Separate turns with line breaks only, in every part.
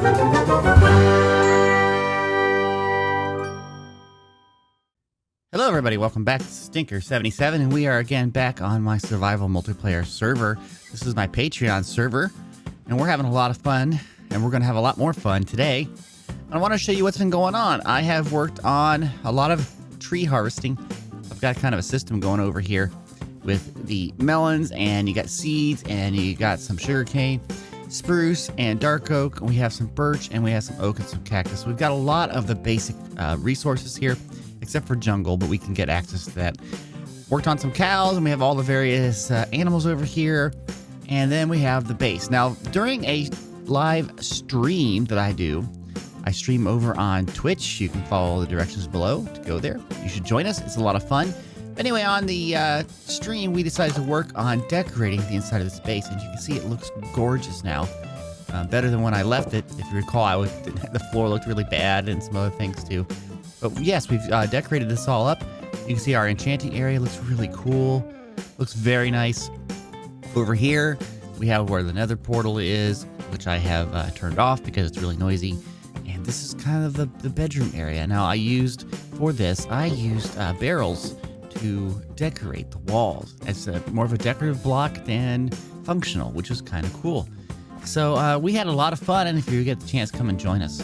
Hello everybody, welcome back to Stinker77, and we are again back on my survival multiplayer server. This is my Patreon server, and we're having a lot of fun, and we're going to have a lot more fun today. I want to show you what's been going on. I have worked on a lot of tree harvesting. I've got kind of a system going over here with the melons, and you got seeds, and you got some sugarcane, spruce, and dark oak, and we have some birch, and we have some oak and some cactus. We've got a lot of the basic resources here, except for jungle, but we can get access to that. Worked on some cows, and we have all the various animals over here, and then we have the base. Now, during a live stream that I do, I stream over on Twitch. You can follow the directions below to go there. You should join us. It's a lot of fun. Anyway, on the stream, we decided to work on decorating the inside of this base, and you can see it looks gorgeous now. Better than when I left it. If you recall, the floor looked really bad and some other things too. But yes, we've decorated this all up. You can see our enchanting area looks really cool. Looks very nice. Over here, we have where the nether portal is, which I have turned off because it's really noisy. And this is kind of the bedroom area. Now, I used barrels to decorate the walls. It's more of a decorative block than functional, which is kind of cool. So we had a lot of fun, and if you get the chance, come and join us.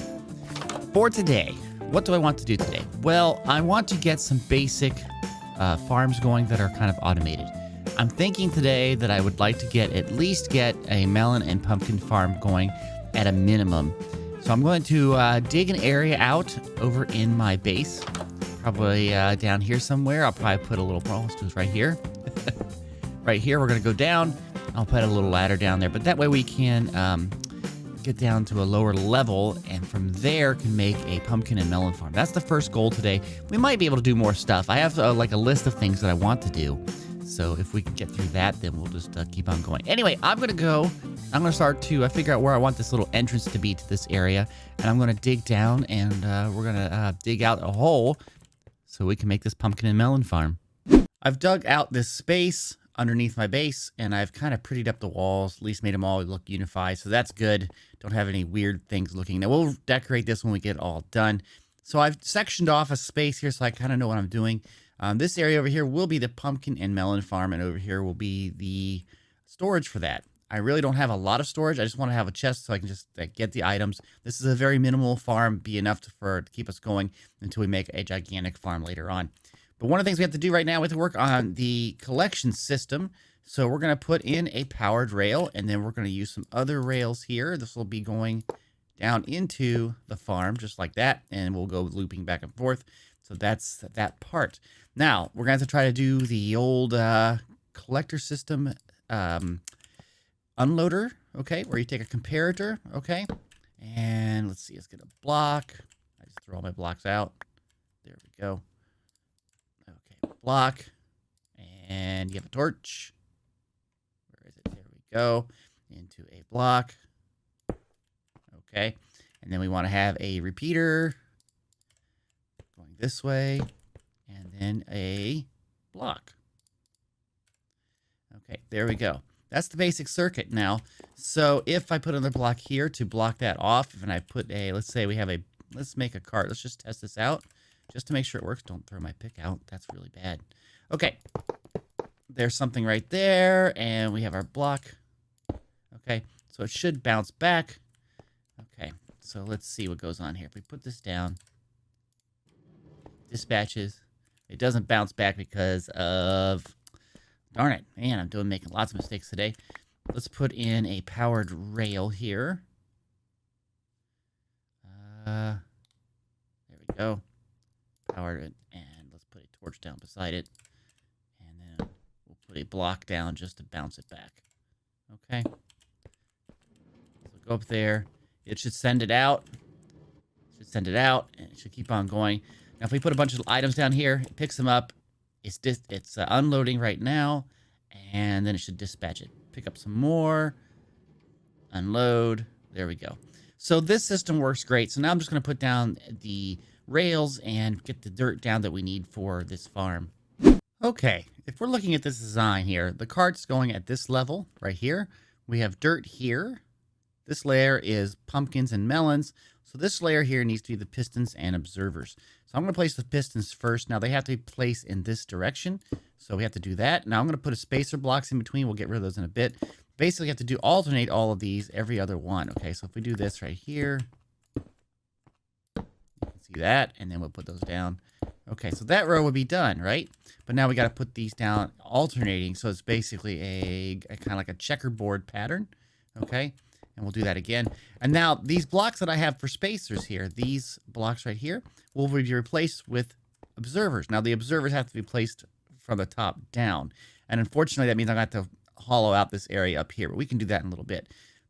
For today, what do I want to do today? Well, I want to get some basic farms going that are kind of automated. I'm thinking today that I would like to at least get a melon and pumpkin farm going at a minimum. So I'm going to dig an area out over in my base, probably down here somewhere. I'll probably put a little, let's do this right here. Right here, we're going to go down. I'll put a little ladder down there, but that way we can get down to a lower level, and from there can make a pumpkin and melon farm. That's the first goal today. We might be able to do more stuff. I have like a list of things that I want to do. So if we can get through that, then we'll just keep on going. Anyway, I'm going to start to figure out where I want this little entrance to be to this area. And I'm going to dig down, and we're going to dig out a hole so we can make this pumpkin and melon farm. I've dug out this space underneath my base, and I've kind of prettied up the walls, at least made them all look unified, so that's good. Don't have any weird things looking. Now, we'll decorate this when we get all done. So I've sectioned off a space here so I kind of know what I'm doing. This area over here will be the pumpkin and melon farm, and over here will be the storage for that. I really don't have a lot of storage. I just want to have a chest so I can just get the items. This is a very minimal farm, be enough to keep us going until we make a gigantic farm later on. But one of the things we have to do right now, we have to work on the collection system. So we're going to put in a powered rail, and then we're going to use some other rails here. This will be going down into the farm just like that, and we'll go looping back and forth. So that's that part. Now, we're going to have to try to do the old collector system unloader, okay, where you take a comparator, okay? And let's see, let's get a block. I just throw all my blocks out. There we go. Block, and you have a torch. Where is it? There we go. Into a block. Okay, and then we want to have a repeater going this way, and then a block. Okay, there we go. That's the basic circuit now. So if I put another block here to block that off, and I put let's say we have let's make a cart. Let's just test this out. Just to make sure it works. Don't throw my pick out. That's really bad. Okay. There's something right there. And we have our block. Okay. So it should bounce back. Okay. So let's see what goes on here. If we put this down. Dispatches. It doesn't bounce back because of... Darn it. Man, I'm making lots of mistakes today. Let's put in a powered rail here. There we go. Power it, and let's put a torch down beside it, and then we'll put a block down just to bounce it back. Okay, so go up there. It should send it out. And it should keep on going. Now, if we put a bunch of items down here, it picks them up. It's unloading right now, and then it should dispatch it. Pick up some more. Unload. There we go. So this system works great. So now I'm just going to put down the rails and get the dirt down that we need for this farm. Okay, if we're looking at this design here, the cart's going at this level right here. We have dirt here. This layer is pumpkins and melons. So this layer here needs to be the pistons and observers. So I'm going to place the pistons first. Now they have to be placed in this direction. So we have to do that. Now I'm going to put a spacer blocks in between. We'll get rid of those in a bit. Basically, you have to alternate all of these every other one. Okay, so if we do this right here, you can see that, and then we'll put those down. Okay, so that row would be done, right? But now we got to put these down alternating. So it's basically a kind of like a checkerboard pattern. Okay, and we'll do that again. And now these blocks that I have for spacers here, these blocks right here, will be replaced with observers. Now the observers have to be placed from the top down. And unfortunately, that means I'm going to have to hollow out this area up here. But we can do that in a little bit.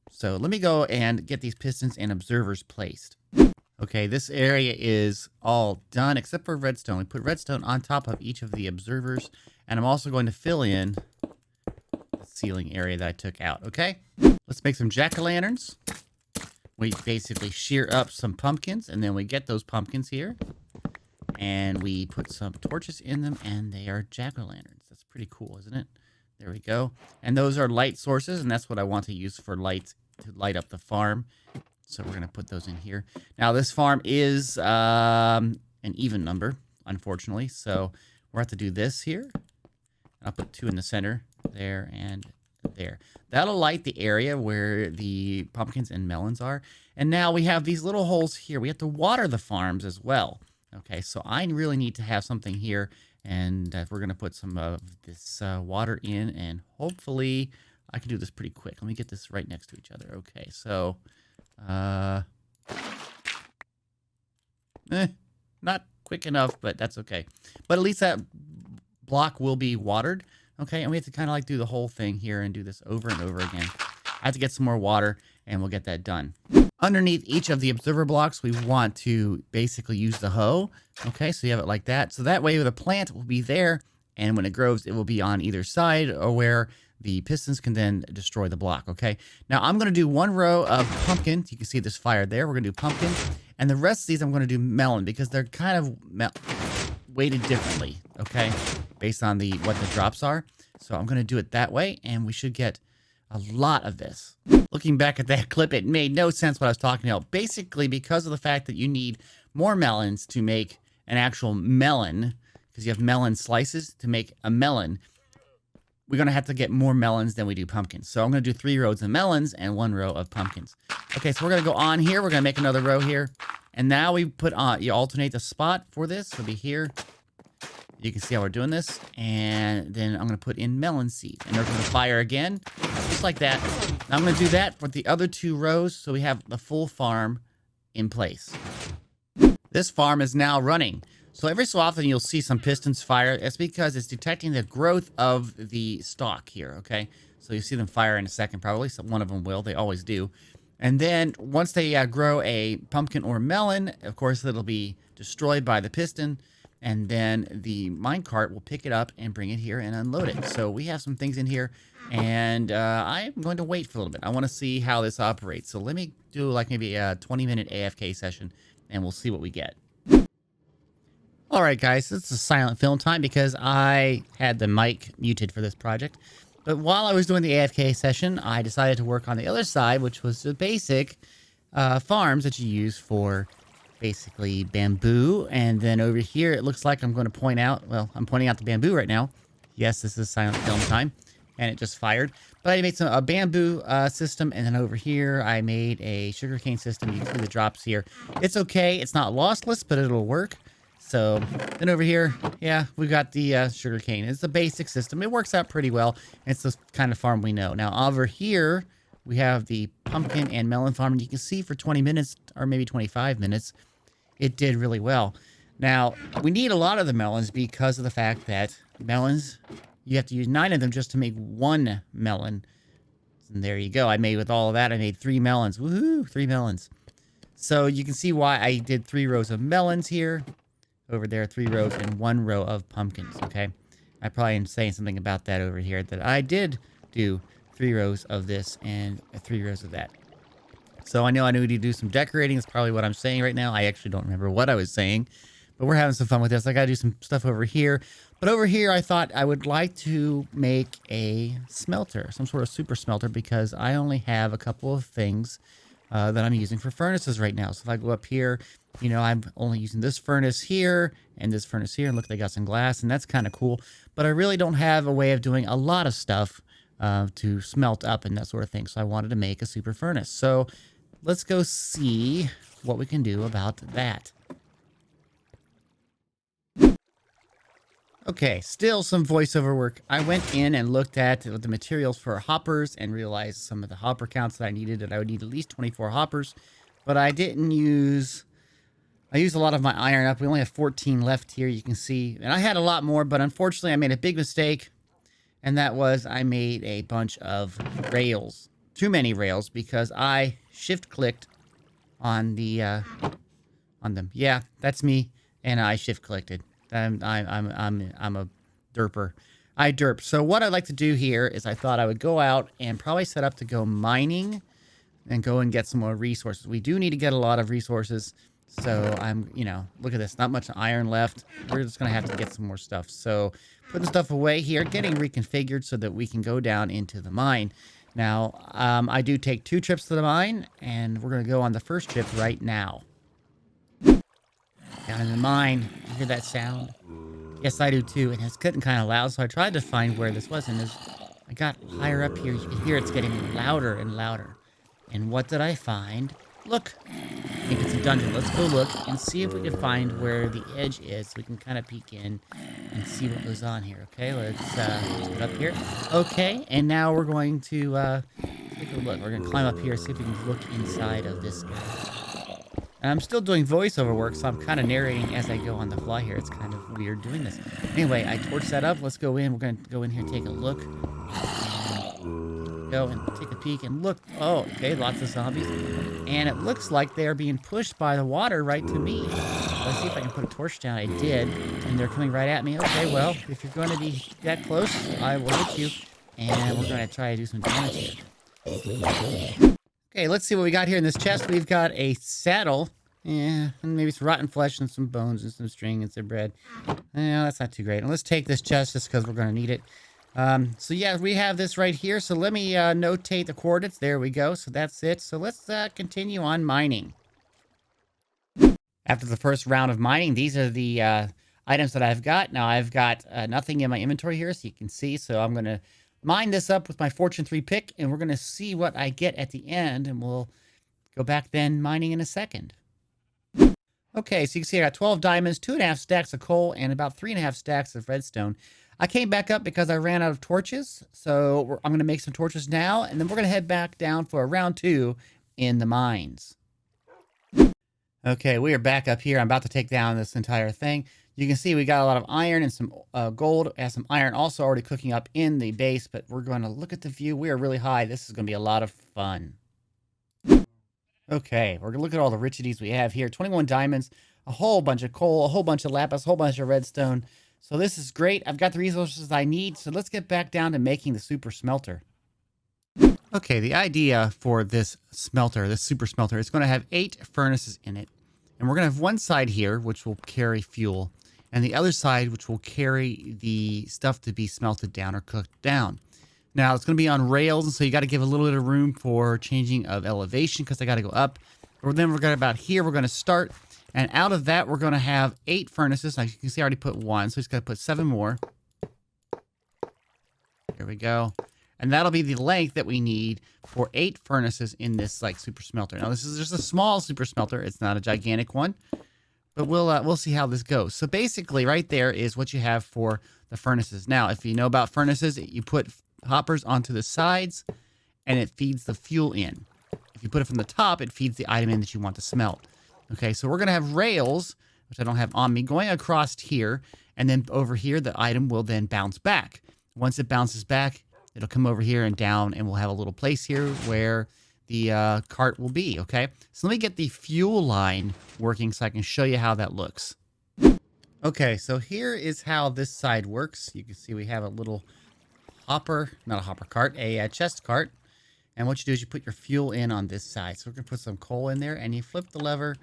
So let me go and get these pistons and observers placed. Okay, this area is all done except for redstone. We put redstone on top of each of the observers. And I'm also going to fill in the ceiling area that I took out, okay? Let's make some jack-o'-lanterns. We basically shear up some pumpkins, and then we get those pumpkins here. And we put some torches in them, and they are jack-o'-lanterns. That's pretty cool, isn't it? There we go. And those are light sources, and that's what I want to use for light, to light up the farm. So we're going to put those in here. Now, this farm is an even number, unfortunately. So we'll have to do this here. I'll put 2 in the center, there and there. That'll light the area where the pumpkins and melons are. And now we have these little holes here. We have to water the farms as well. Okay, so I really need to have something here. And we're going to put some of this water in. And hopefully I can do this pretty quick. Let me get this right next to each other. Okay, so... not quick enough, but that's okay. But at least that block will be watered. Okay, and we have to kind of like do the whole thing here and do this over and over again. I have to get some more water, and we'll get that done. Underneath each of the observer blocks, we want to basically use the hoe. Okay, so you have it like that. So that way the plant will be there, and when it grows, it will be on either side or where the pistons can then destroy the block, okay? Now, I'm going to do 1 row of pumpkin. You can see this fire there. We're going to do pumpkin. And the rest of these, I'm going to do melon because they're kind of weighted differently, okay? Based on what the drops are. So I'm going to do it that way, and we should get a lot of this. Looking back at that clip, it made no sense what I was talking about. Basically, because of the fact that you need more melons to make an actual melon, because you have melon slices to make a melon, we're going to have to get more melons than we do pumpkins. So I'm going to do 3 rows of melons and 1 row of pumpkins. Okay, so we're going to go on here. We're going to make another row here. And now we put on, you alternate the spot for this. It'll be here. You can see how we're doing this. And then I'm going to put in melon seed. And they're going to fire again, just like that. Now I'm going to do that for the other 2 rows so we have the full farm in place. This farm is now running. So every so often you'll see some pistons fire. It's because it's detecting the growth of the stalk here, okay? So you'll see them fire in a second probably. So one of them will. They always do. And then once they grow a pumpkin or melon, of course, it'll be destroyed by the piston. And then the minecart will pick it up and bring it here and unload it. So we have some things in here. And I'm going to wait for a little bit. I want to see how this operates. So let me do like maybe a 20-minute AFK session. And we'll see what we get. All right, guys, this is silent film time because I had the mic muted for this project. But while I was doing the AFK session, I decided to work on the other side, which was the basic farms that you use for basically bamboo. And then over here, it looks like I'm going to point out, well, I'm pointing out the bamboo right now. Yes, this is silent film time, and it just fired. But I made a bamboo system, and then over here, I made a sugarcane system. You can see the drops here. It's okay. It's not lossless, but it'll work. So then over here, yeah, we got the sugarcane. It's a basic system. It works out pretty well. It's the kind of farm we know. Now over here, we have the pumpkin and melon farm. And you can see for 20 minutes or maybe 25 minutes, it did really well. Now, we need a lot of the melons because of the fact that melons, you have to use 9 of them just to make 1 melon. And there you go. I made with all of that, I made 3 melons. Woohoo, 3 melons. So you can see why I did 3 rows of melons here. Over there, 3 rows and 1 row of pumpkins, okay? I probably am saying something about that over here, that I did do 3 rows of this and 3 rows of that. So I know I need to do some decorating. That's probably what I'm saying right now. I actually don't remember what I was saying. But we're having some fun with this. I got to do some stuff over here. But over here, I thought I would like to make a smelter, some sort of super smelter, because I only have a couple of things that I'm using for furnaces right now. So if I go up here, you know, I'm only using this furnace here and this furnace here. And look, they got some glass, and that's kind of cool. But I really don't have a way of doing a lot of stuff to smelt up and that sort of thing. So I wanted to make a super furnace. So let's go see what we can do about that. Okay, still some voiceover work. I went in and looked at the materials for hoppers and realized some of the hopper counts that I needed, that I would need at least 24 hoppers. But I didn't use... I used a lot of my iron up. We only have 14 left here, you can see. And I had a lot more, but unfortunately I made a big mistake. And that was I made a bunch of rails. Too many rails, because I shift-clicked on the... on them. Yeah, that's me. And I shift-clicked it. I'm a derper. I derp. So what I'd like to do here is I thought I would go out and probably set up to go mining and go and get some more resources. We do need to get a lot of resources. So I'm, you know, look at this. Not much iron left. We're just going to have to get some more stuff. So putting stuff away here, getting reconfigured so that we can go down into the mine. Now, I do take 2 trips to the mine, and we're going to go on the first trip right now. Down in the mine. You hear that sound? Yes, I do too. And it's getting kind of loud, so I tried to find where this was. And as I got higher up here, you can hear it's getting louder and louder. And what did I find? Look. I think it's a dungeon. Let's go look and see if we can find where the edge is, so we can kind of peek in and see what goes on here. Okay, let's get up here. Okay, and now we're going to take a look. We're going to climb up here, see if we can look inside of this guy. And I'm still doing voiceover work, so I'm kind of narrating as I go on the fly here. It's kind of weird doing this. Anyway, I torched that up. Let's go in. We're going to go in here and take a look. Go and take a peek and look. Oh, okay, lots of zombies. And it looks like they're being pushed by the water right to me. Let's see if I can put a torch down. I did. And they're coming right at me. Okay, well, if you're going to be that close, I will hit you. And we're going to try to do some damage here. Okay, let's see what we got here in this chest. We've got a saddle. Yeah, and maybe some rotten flesh and some bones and some string and some bread. Yeah, that's not too great. And let's take this chest just because we're going to need it. So yeah, we have this right here. So let me notate the coordinates. There we go. So that's it. So let's continue on mining. After the first round of mining, these are the items that I've got. Now I've got nothing in my inventory here, so you can see. So I'm going to mine this up with my Fortune 3 pick, and we're going to see what I get at the end, and we'll go back then mining in a second. Okay, so you can see I got 12 diamonds, 2.5 stacks of coal, and about 3.5 stacks of redstone. I came back up because I ran out of torches, so I'm going to make some torches now, and then we're going to head back down for a round 2 in the mines. Okay, we are back up here. I'm about to take down this entire thing. You can see we got a lot of iron and some gold. We have some iron also already cooking up in the base, but we're going to look at the view. We are really high. This is going to be a lot of fun. Okay, we're going to look at all the richities we have here. 21 diamonds, a whole bunch of coal, a whole bunch of lapis, a whole bunch of redstone. So this is great. I've got the resources I need. So let's get back down to making the super smelter. Okay, the idea for this smelter, this super smelter, is going to have 8 furnaces in it. And we're going to have one side here, which will carry fuel, and the other side, which will carry the stuff to be smelted down or cooked down. Now, it's going to be on rails, and so you got to give a little bit of room for changing of elevation because I got to go up. Or then we're going to about here, we're going to start. And out of that, we're going to have 8 furnaces. Now, you can see I already put 1, so just got to put 7 more. There we go. And that'll be the length that we need for 8 furnaces in this like super smelter. Now, this is just a small super smelter. It's not a gigantic one. But we'll see how this goes. So basically, right there is what you have for the furnaces. Now, if you know about furnaces, you put hoppers onto the sides, and it feeds the fuel in. If you put it from the top, it feeds the item in that you want to smelt. Okay, so we're going to have rails, which I don't have on me, going across here, and then over here, the item will then bounce back. Once it bounces back, it'll come over here and down, and we'll have a little place here where the cart will be, okay? So let me get the fuel line working so I can show you how that looks. Okay, so here is how this side works. You can see we have a little hopper, not a hopper cart, a chest cart. And what you do is you put your fuel in on this side. So we're going to put some coal in there, and you flip the lever,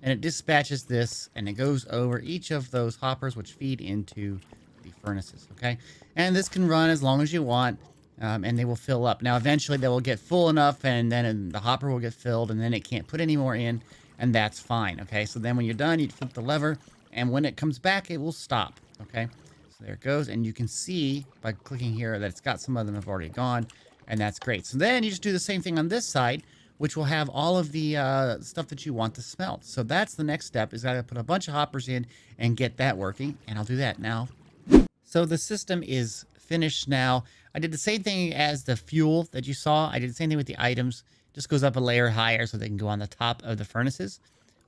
and it dispatches this, and it goes over each of those hoppers, which feed into the furnaces, okay? And this can run as long as you want, and they will fill up. Now, eventually, they will get full enough, and then the hopper will get filled, and then it can't put any more in, and that's fine, okay? So then when you're done, you flip the lever, and when it comes back, it will stop, okay? So there it goes, and you can see by clicking here that it's got some of them have already gone, and that's great. So then you just do the same thing on this side, which will have all of the stuff that you want to smelt. So that's the next step, is I gotta put a bunch of hoppers in and get that working, and I'll do that now. So the system is finished now. I did the same thing as the fuel that you saw. I did the same thing with the items. Just goes up a layer higher so they can go on the top of the furnaces.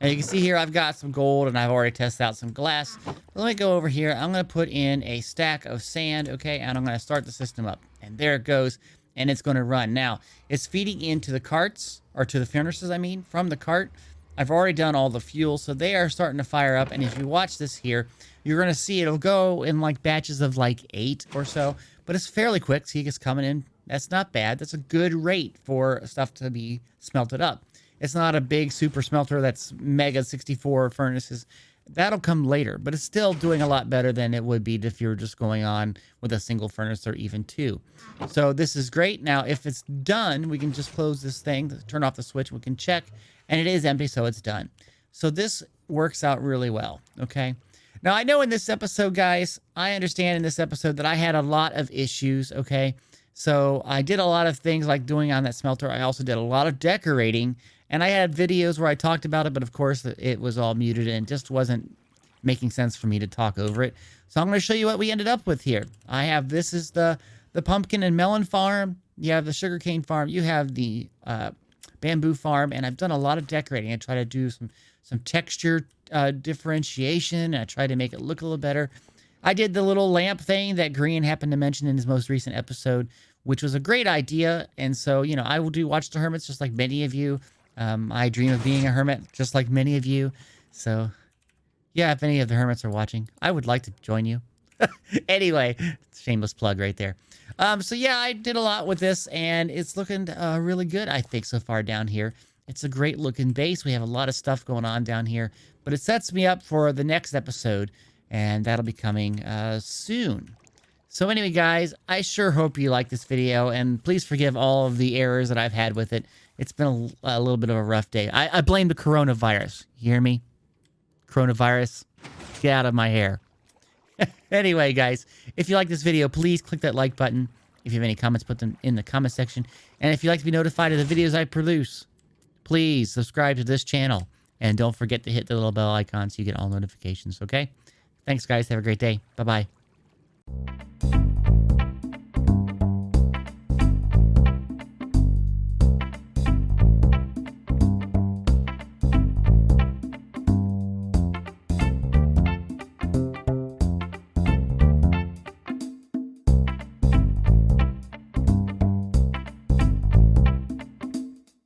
And you can see here I've got some gold, and I've already tested out some glass. Let me go over here. I'm going to put in a stack of sand, okay, and I'm going to start the system up. And there it goes, and it's going to run. Now, it's feeding into the carts, or to the furnaces, I mean, from the cart. I've already done all the fuel, so they are starting to fire up. And if you watch this here, you're going to see it'll go in like batches of like 8 or so. But it's fairly quick. See, it's coming in. That's not bad. That's a good rate for stuff to be smelted up. It's not a big super smelter that's mega 64 furnaces. That'll come later, but it's still doing a lot better than it would be if you were just going on with a single furnace or even 2. So this is great. Now, if it's done, we can just close this thing, turn off the switch, we can check, and it is empty, so it's done. So this works out really well, okay? Now, I know in this episode, guys, I understand in this episode that I had a lot of issues, okay? So I did a lot of things like doing on that smelter. I also did a lot of decorating, and I had videos where I talked about it, but of course it was all muted and just wasn't making sense for me to talk over it. So I'm going to show you what we ended up with here. This is the pumpkin and melon farm. You have the sugarcane farm. You have the bamboo farm, and I've done a lot of decorating. I try to do some texture differentiation, and I try to make it look a little better. I did the little lamp thing that Green happened to mention in his most recent episode, which was a great idea. And so, you know, I will do Watch the Hermits just like many of you. I dream of being a hermit just like many of you. So, yeah, if any of the hermits are watching, I would like to join you. Anyway, shameless plug right there. So, yeah, I did a lot with this, and it's looking really good, I think, so far down here. It's a great looking base. We have a lot of stuff going on down here, but it sets me up for the next episode, and that'll be coming soon. So anyway, guys, I sure hope you like this video, and please forgive all of the errors that I've had with it. It's been a little bit of a rough day. I blame the coronavirus. You hear me? Coronavirus, get out of my hair. Anyway, guys, if you like this video, please click that like button. If you have any comments, put them in the comment section. And if you'd like to be notified of the videos I produce, please subscribe to this channel. And don't forget to hit the little bell icon so you get all notifications, okay? Thanks, guys. Have a great day. Bye-bye.